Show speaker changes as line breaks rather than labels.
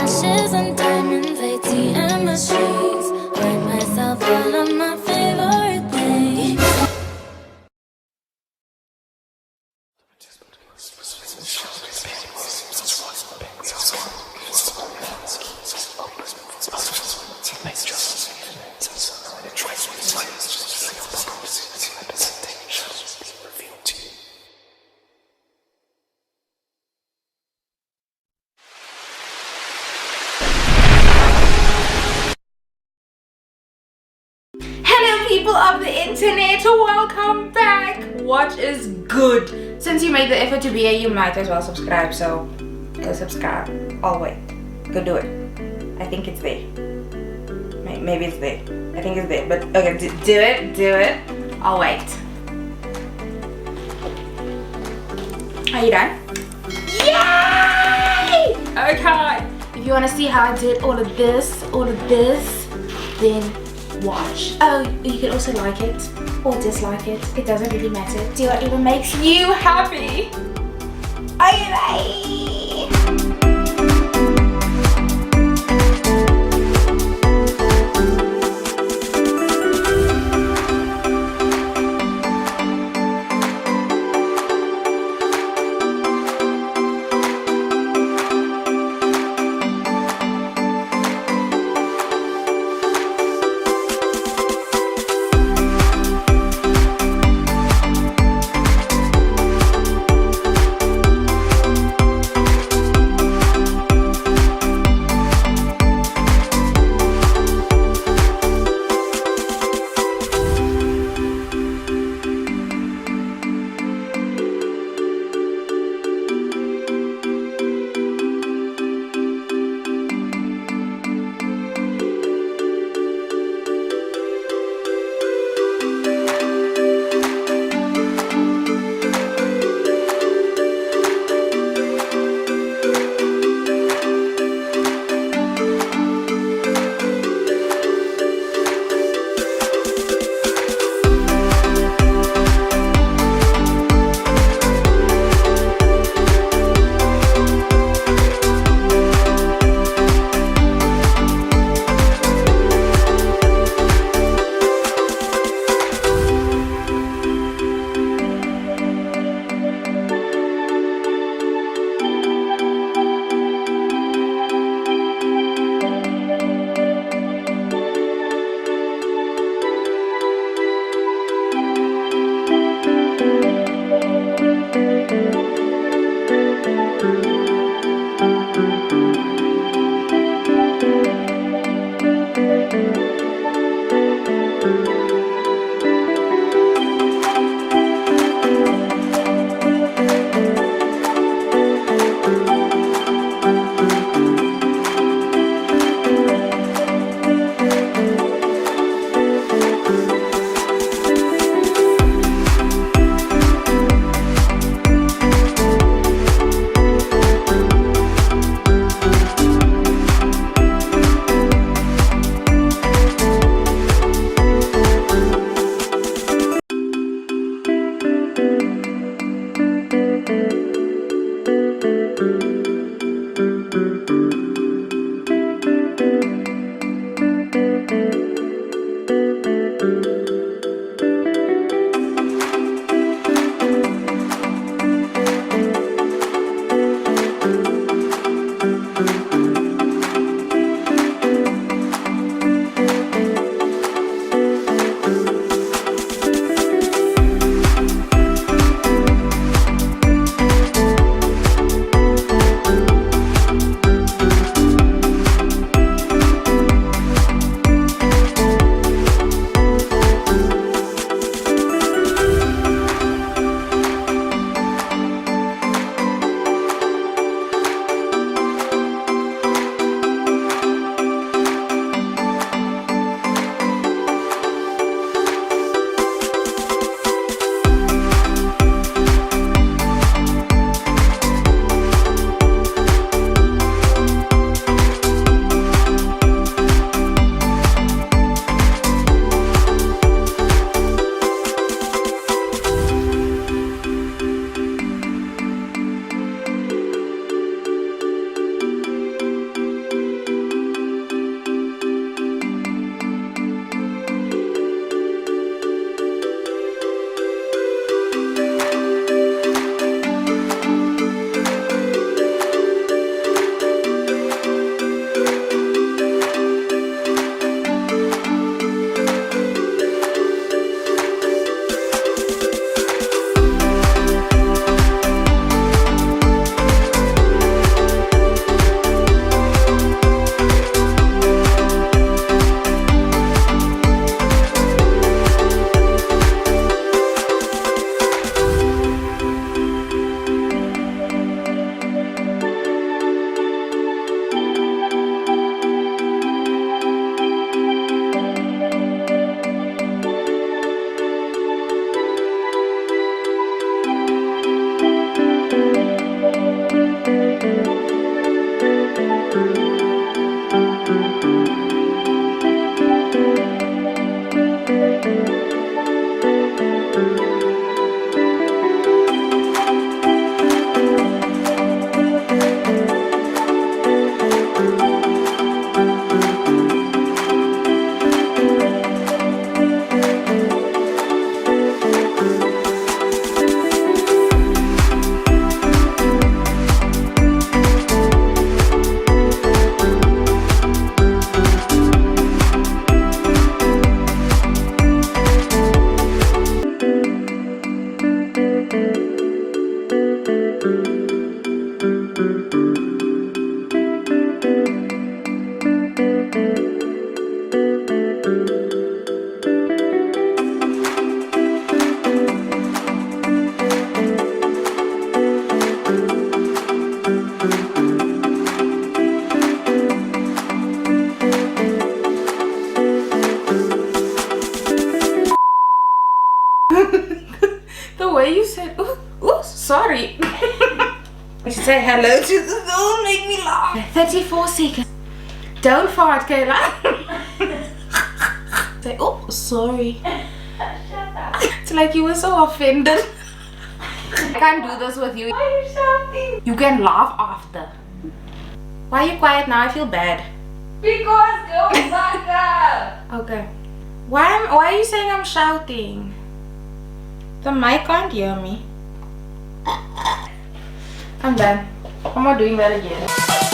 lashes and diamonds, ATM machines. Write myself all of my favorite things.
Hello people of the internet, welcome back. What is good? Since you made the effort to be here, you might as well subscribe, so go subscribe. I'll wait. Go do it. I think it's there. Maybe it's there. I think it's there, but okay, do it. I'll wait. Are you done? Yay! Okay. If you want to see how I did all of this, then watch. Oh, you can also like it or dislike it. It doesn't really matter. Do whatever makes you happy. Are you ready? Say hello to the don't make me laugh. 34 seconds. Don't fart, Kayla. Say, oh, sorry.
Shut up.
It's like you were so offended. I can't do this with you.
Why are you shouting?
You can laugh after. Why are you quiet now? I feel bad.
Because go back up.
Okay. Why are you saying I'm shouting? The mic can't hear me. I'm done. I'm not doing that again.